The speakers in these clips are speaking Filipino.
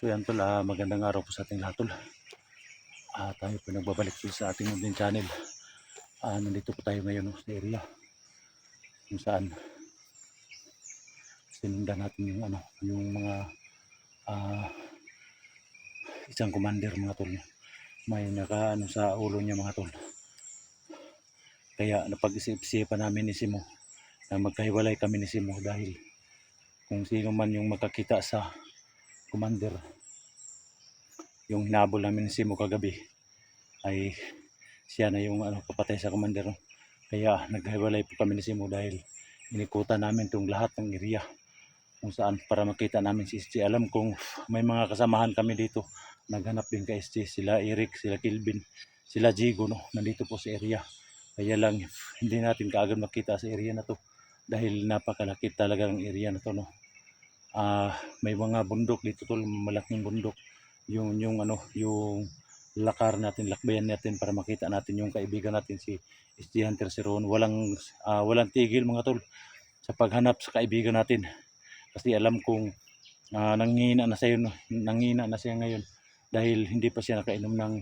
So yan tol, magandang araw po sa ating lahat tol. Tayo po nagbabalik po sa ating munting channel. Nandito po tayo ngayon sa area kung saan sinundan natin yung yung mga isang commander mga tol. May naka sa ulo niya mga tol. Kaya napag-isip-isipan namin ni Simo na magkahiwalay kami ni Simo dahil kung sino man yung makakita sa commander, yung hinabol namin ni Simo kagabi ay siya na yung papatay sa commander. Kaya naghiwalay po kami ni Simo dahil inikutan namin itong lahat ng area kung saan para makita namin si SG. Alam kong may mga kasamahan kami dito naghanap din kay SG, sila Eric, sila Kilvin, sila Jigo nandito po sa area. Kaya lang hindi natin kaagad makita sa area na to dahil napakalaki talaga ng area na to may mga bundok dito tol, malaking bundok. Yung lakar natin, lakbayan natin para makita natin yung kaibigan natin si SG Hunter si Ron. Walang tigil mga tol sa paghanap sa kaibigan natin kasi alam kong nanghina na siya ngayon dahil hindi pa siya nakainom ng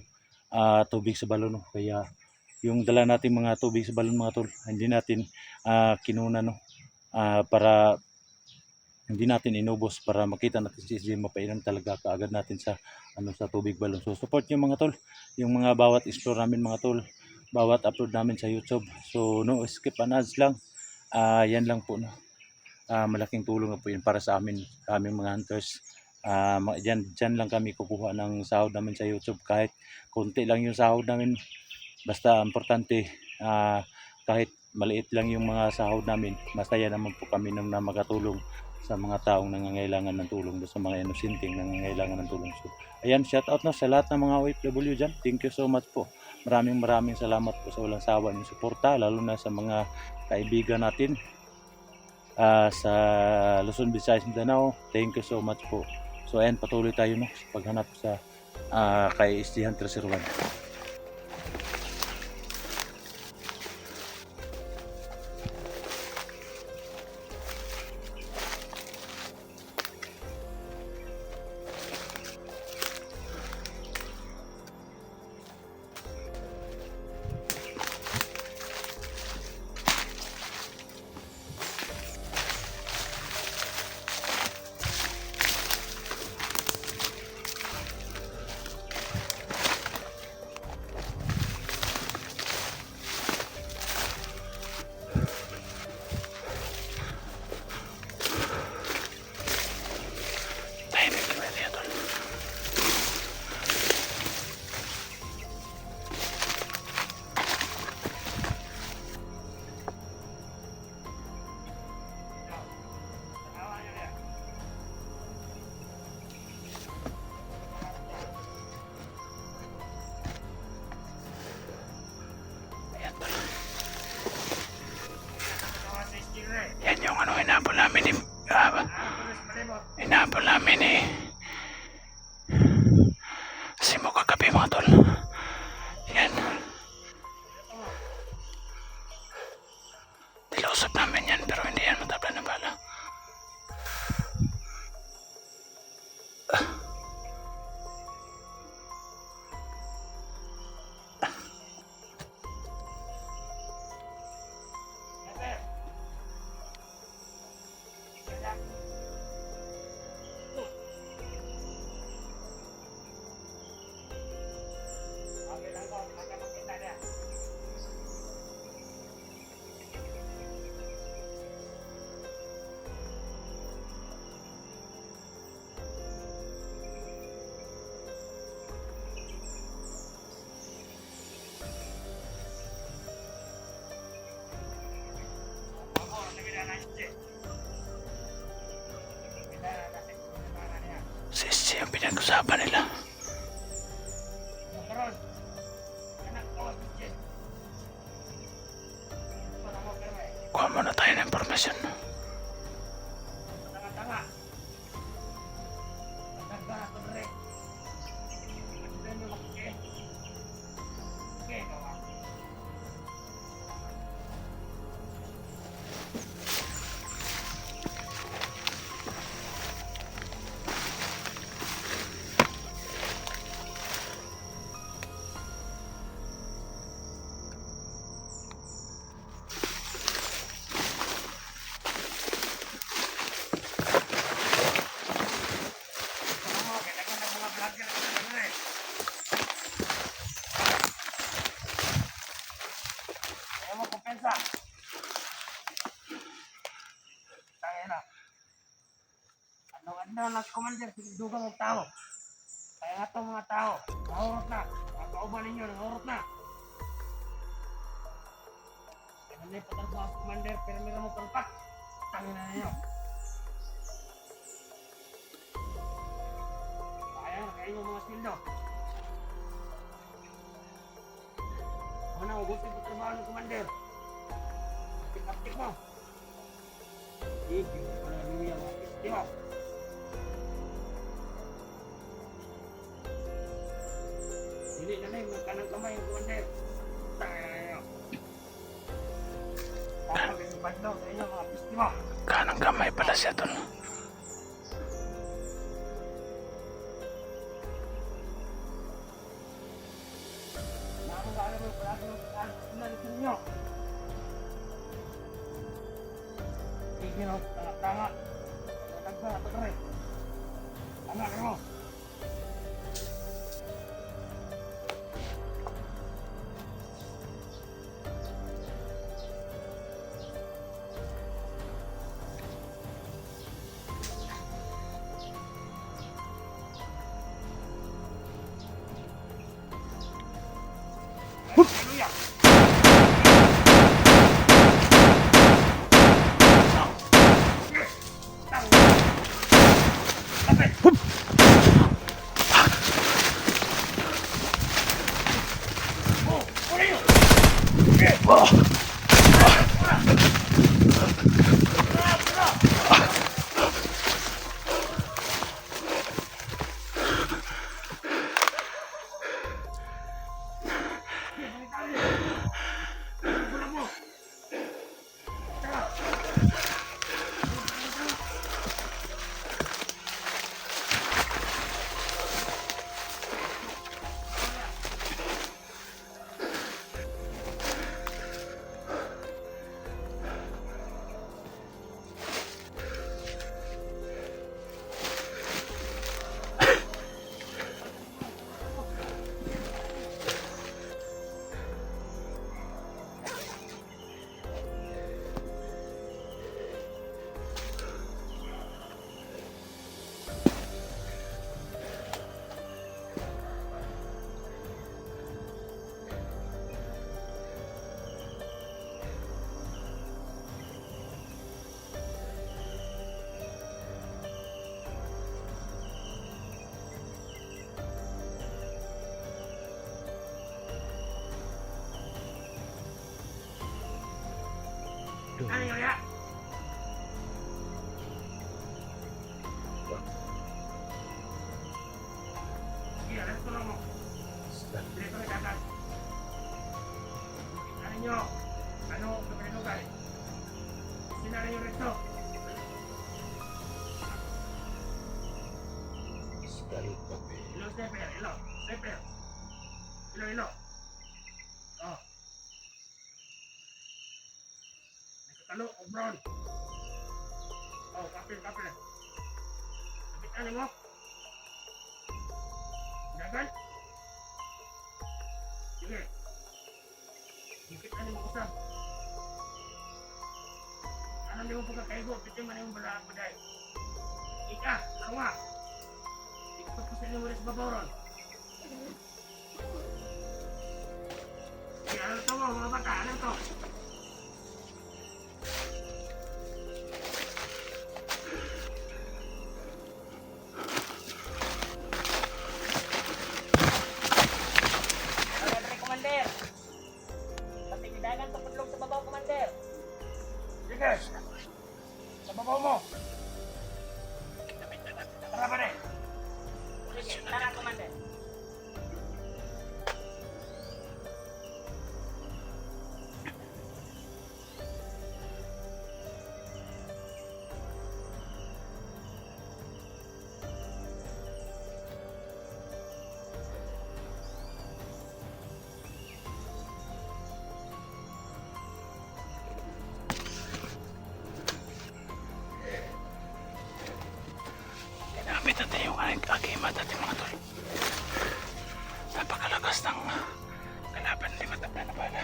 tubig sa balon kaya yung dala natin mga tubig sa balon mga tol hindi natin kinuna para hindi natin inubos para makita natin si SG mapainom talaga kaagad natin sa sa tubig balon. So support yung mga tol, yung mga bawat explore namin mga tol, bawat upload namin sa YouTube. So no skip an ads lang. Yan lang po malaking tulong na po yun para sa amin, aming mga hunters. Diyan lang kami kukuha ng sahod namin sa YouTube. Kahit konti lang yung sahod namin, basta importante kahit maliit lang yung mga sahod namin, basta yan naman po kami nang makatulong sa mga taong nangangailangan ng tulong, sa mga inosenteng nangangailangan ng tulong. So ayan, shout out sa lahat ng mga OFW dyan. Thank you so much po. Maraming salamat po sa walang sawa niyong suporta, lalo na sa mga kaibigan natin sa Luzon, Visayas, Mindanao. Thank you so much po. So ayan, patuloy tayo sa paghanap sa kay SG Hunter si Ron. Yan yung hinabol namin ni Simo kagabi mga tol. Yan, tilausap namin yan pero hindi yan matabla ng bala. Sisi ang pinag-usapan nila. Kuha muna tayo ng informasyon. Adlaw na si Commander, dugang ng tao. Kaya nga itong mga tao, nahurot na. Mga kauban ninyo, nahurot na. Kaya nalay patalbo si Commander, pero meron mo palpak. Tangin na ninyo. Kaya yung mga sildo. Una, ubusin ko trabaho ng Commander. Kaptik mo. Sige, wala rin yung mga pisti mo. Hindi na lang, magkanang kamay yung Commander. Tangin na ninyo. Papag-isipad daw sa inyo mga pisti mo. Kanang kamay pala siya tol. Tanga. Tanga, tanga. Tanga, tanga. Hallelujah. Ano yun ya? Iya, let's tulong mo. Dito na dagat. Ano nyo? Ano sa pinagugay? Sinara yung resto. Ilo, stepper. Ilo. Stepper. Ilo, ilo. Oh. Nakakalo, obron. Oh, kapil, kapil. Sabitan mo. Dagan. Sige. Higit na mo usap. Ano di mo pagkakaigo? Piti man yung bala ako dahil. Ika, kawa. Ikaw po sa inyo wala sa babaron. Sige, ano to mo mga bata? Ano to? Commander! Patinidagan sa putlog sa babaw, Commander! Sige! Sa babaw mo! Tara ba rin? Sige, tara, Commander! Ginamit natin yung agimat natin mga tol. Napakalakas ng kalaban ni Matabla na bala.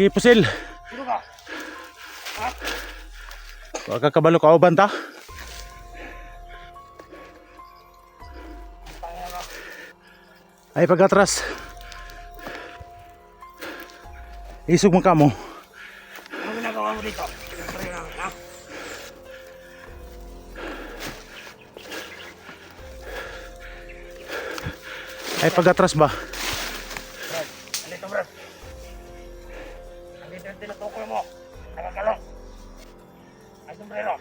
Sige, Pusil. Sino ka? Ha? Wag ka kabalo ka uban ta. Ay pag-atras. Isog mo ka mo. Ano ginagawa mo dito? Siyempre lang, ha? Ay pag-atras ba? Brad, andito Brad. Andito yung tinutukoy mo. Nakakalong. Ay sombrero.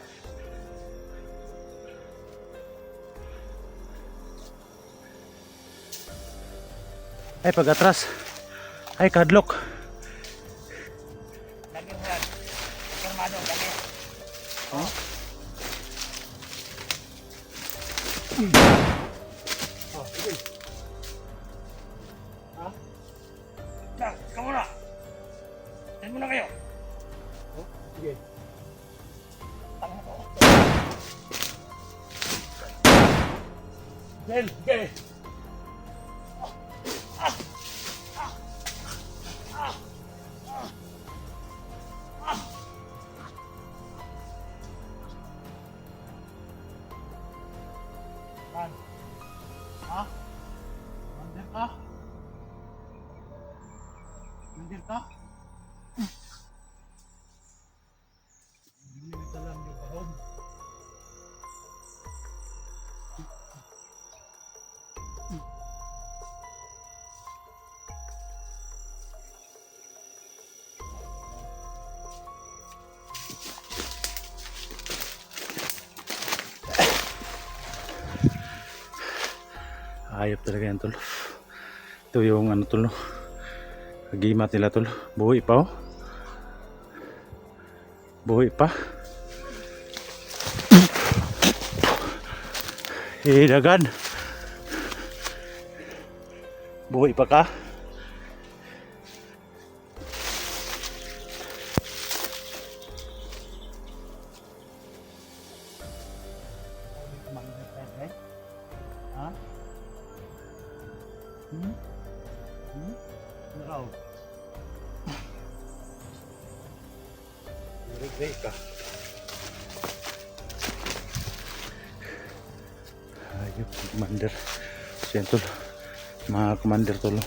Ay pag-atras. Ay kadlok. Lagi Brad. Informado, lagi. Oh? Oh, sige. Ha? Na, ikaw muna. Saan muna kayo? Oh, sige. Tama ko. Del, sige. Kan? Ha? Mandir ka? Mandir ka? Hindi na lang yung bahon. Ayop talaga yan tol. Ito yung ano tol no. Agimat nila tol. Buhay pa oh. Buhay pa. Dagan. Buhay pa ka. Ha? Wow. Regret ka. Ayop, commander. Siyan tol. Mga commander tol.